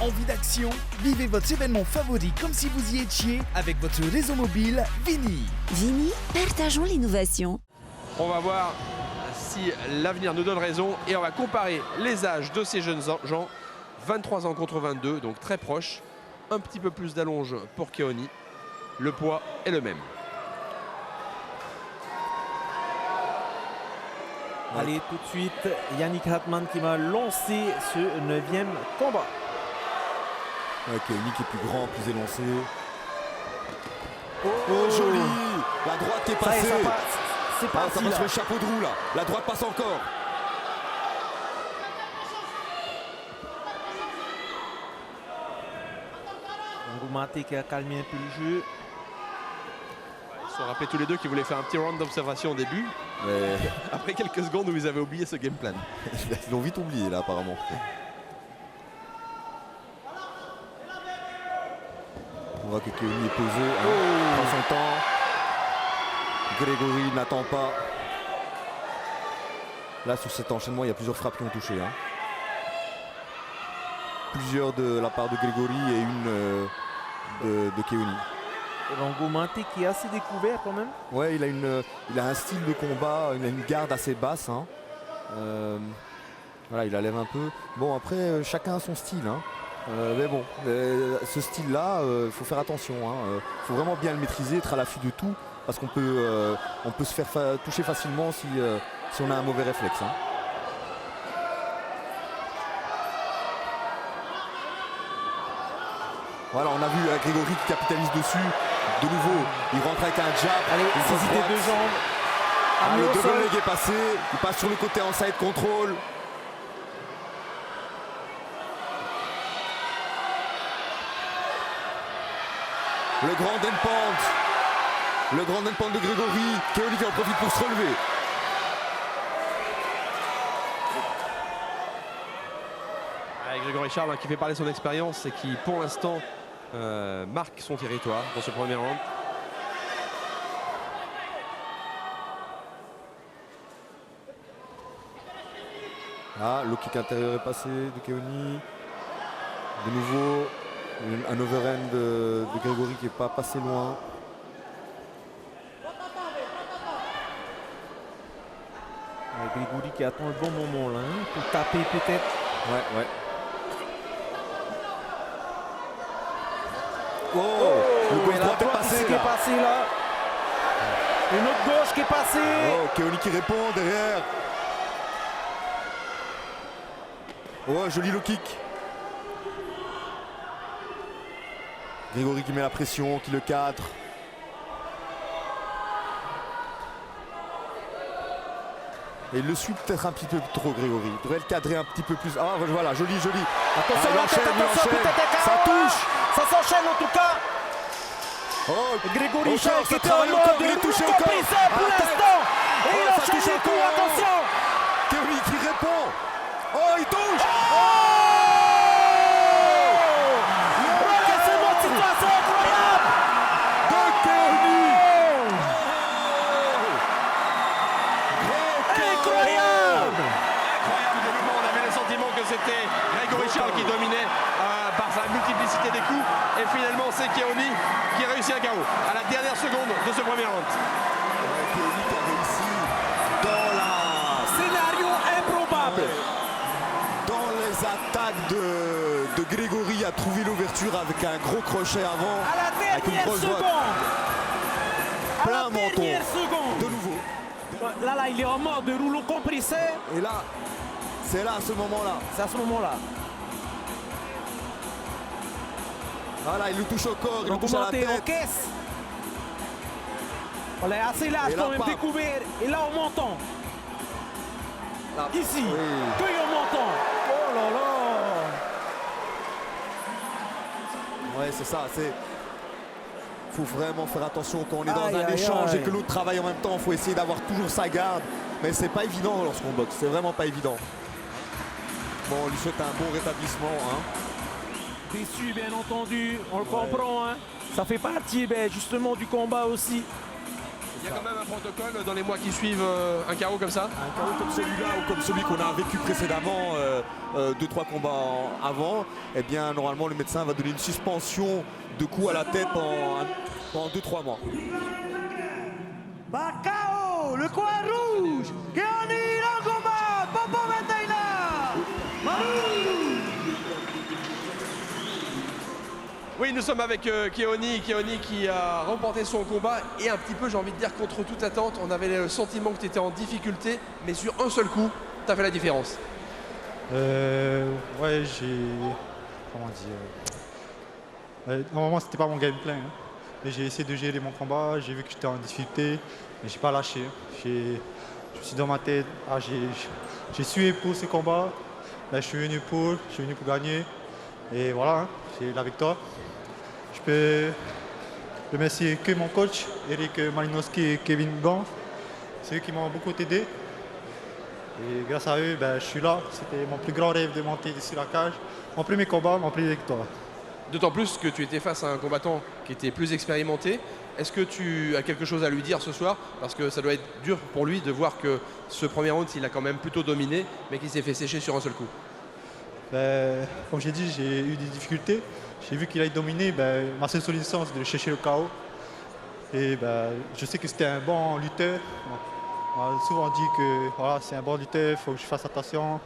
Envie d'action? Vivez votre événement favori comme si vous y étiez avec votre réseau mobile Vini. Vini, partageons l'innovation. On va voir si l'avenir nous donne raison et on va comparer les âges de ces jeunes gens. 23 ans contre 22, donc très proche. Un petit peu plus d'allonge pour Keoni. Le poids est le même. Allez, tout de suite, Yannick Hartmann qui va lancer ce 9e combat. Ouais, Keoni qui est plus grand, plus élancé. Oh, joli! La droite est passée. C'est Ça parti passe là. sur le chapeau de roue là. La droite passe encore. Ngoumaté qui a calmé un peu le jeu. Ils se sont rappelés tous les deux qu'ils voulaient faire un petit round d'observation au début. Mais Après quelques secondes où ils avaient oublié ce game plan. ils l'ont vite oublié là apparemment. On voit que Keoni est posé, hein, prend son temps. Grégory n'attend pas. Là sur cet enchaînement, il y a plusieurs frappes qui ont touché. Hein. Plusieurs de la part de Grégory et une de Keoni. Ngoumaté qui est assez découvert quand même. Ouais, il a un style de combat, il a une garde assez basse. Hein. Voilà, il la lève un peu. Bon, après, chacun a son style. Hein. Mais bon, ce style-là, il faut faire attention. Il faut vraiment bien le maîtriser, être à l'affût de tout. Parce qu'on peut, se faire toucher facilement si on a un mauvais réflexe. Hein. Voilà, on a vu Grégory qui capitalise dessus. De nouveau, il rentre avec un jab. Allez, une saisit droite. des deux jambes. Ah, le Amené au sol. double leg est passé. Il passe sur le côté en side control. Le grand endpoint. Le grand endpoint de Grégory. Keoni qui en profite pour se relever. Avec Grégory Charles hein, qui fait parler son expérience et qui pour l'instant marque son territoire dans ce premier round. Ah, le kick intérieur est passé de Keoni. De nouveau, un overhand de Grégory qui n'est pas passé loin. Grégory qui attend le bon moment là, hein, pour taper peut-être. Ouais. Le gauche Et la droite est droite passé ici qui est là. passée là. Une autre gauche qui est passée. Oh, Keoni qui répond derrière. Oh, joli low kick. Grégory qui met la pression, qui le cadre. Et il le suit peut-être un petit peu trop, Grégory. Il devrait le cadrer un petit peu plus. Ah, voilà, joli. Attention il la tête, enchaîne, il attention, enchaîne. peut-être un Ça KO, touche. Ça s'enchaîne en tout cas. Oh, Grégory encore, Charles qui ça était en travaille mode encore, il est touché encore. complacé pour À la tête. l'instant. Et Oh, il ça enchaîne touche les coups, encore. attention. Keoni qui répond. Oh, il touche. Oh, C'est une situation incroyable. de Keoni. Incroyable. Incroyable dénouement, on avait le sentiment que c'était Grégory Charles qui dominait par sa multiplicité des coups. Et finalement, c'est Keoni qui réussit un KO à la dernière seconde de ce premier round. Keoni qui a réussi dans Scénario improbable. dans les attaques de Grégory à trouver l'ouverture avec un gros crochet avant. À la Avec une dernière grosse droite. seconde. À Plein la menton. dernière seconde. De nouveau. Là, il est en mode de rouleau compressé. Et là, c'est là, à ce moment-là. C'est à ce moment-là. Voilà, il le touche au corps, il le touche à la Ngoumaté en tête. caisse. On est assez large Et là, quand même paf. découvert. Et là, on m'entend. Là, Ici. oui. Que on m'entend. Oh là là. Ouais, c'est ça. Faut vraiment faire attention quand on est dans Aïe, un aïe, échange aïe. et que l'autre travaille en même temps. Il faut essayer d'avoir toujours sa garde. Mais c'est pas évident lorsqu'on boxe. C'est vraiment pas évident. Bon, on lui souhaite un bon rétablissement. Hein. Déçu, bien entendu. On le comprend. Hein. Ça fait partie justement du combat aussi. Il y a ça. quand même un protocole dans les mois qui suivent un carreau comme ça. Un carreau comme celui-là ou comme celui qu'on a vécu précédemment, 2-3 combats avant, eh bien normalement le médecin va donner une suspension de coups à la tête pendant 2-3 mois. Bacao, le coin rouge, Keoni Langoma, Popo Metaina, Maru. Oui, nous sommes avec Keoni qui a remporté son combat et un petit peu, j'ai envie de dire, contre toute attente. On avait le sentiment que tu étais en difficulté, mais sur un seul coup, tu as fait la différence. Ouais, j'ai... Comment dire normalement, c'était pas mon gameplay. Hein. Mais j'ai essayé de gérer mon combat. J'ai vu que j'étais en difficulté, mais j'ai pas lâché. Je me suis dans ma tête. J'ai sué pour ce combat. Là, je suis venu pour gagner. Et voilà, hein, j'ai la victoire. Je peux remercier que mon coach, Eric Malinowski et Kevin Blanc. C'est eux qui m'ont beaucoup aidé. Et grâce à eux, je suis là. C'était mon plus grand rêve de monter sur la cage. Mon premier combat, mon première victoire. D'autant plus que tu étais face à un combattant qui était plus expérimenté. Est-ce que tu as quelque chose à lui dire ce soir? Parce que ça doit être dur pour lui de voir que ce premier round, il a quand même plutôt dominé, mais qu'il s'est fait sécher sur un seul coup. Comme j'ai dit, j'ai eu des difficultés. J'ai vu qu'il a dominé. Ma seule solution, c'est de chercher le KO. Et je sais que c'était un bon lutteur. On m'a souvent dit que voilà, c'est un bon lutteur, il faut que je fasse attention.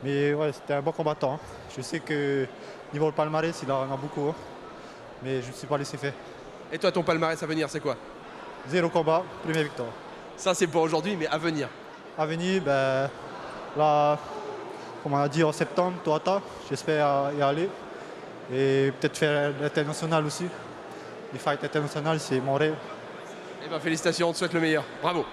Mais ouais, c'était un bon combattant. Je sais que niveau le palmarès, il en a beaucoup. Hein. Mais je ne me suis pas laissé faire. Et toi, ton palmarès à venir, c'est quoi? 0 combat, première victoire. Ça, c'est pour aujourd'hui, mais à venir. À venir, là, comme on a dit en septembre, Toata, j'espère y aller. Et peut-être faire l'international aussi. Les fights internationales, c'est mon rêve. Eh bien, félicitations, on te souhaite le meilleur. Bravo.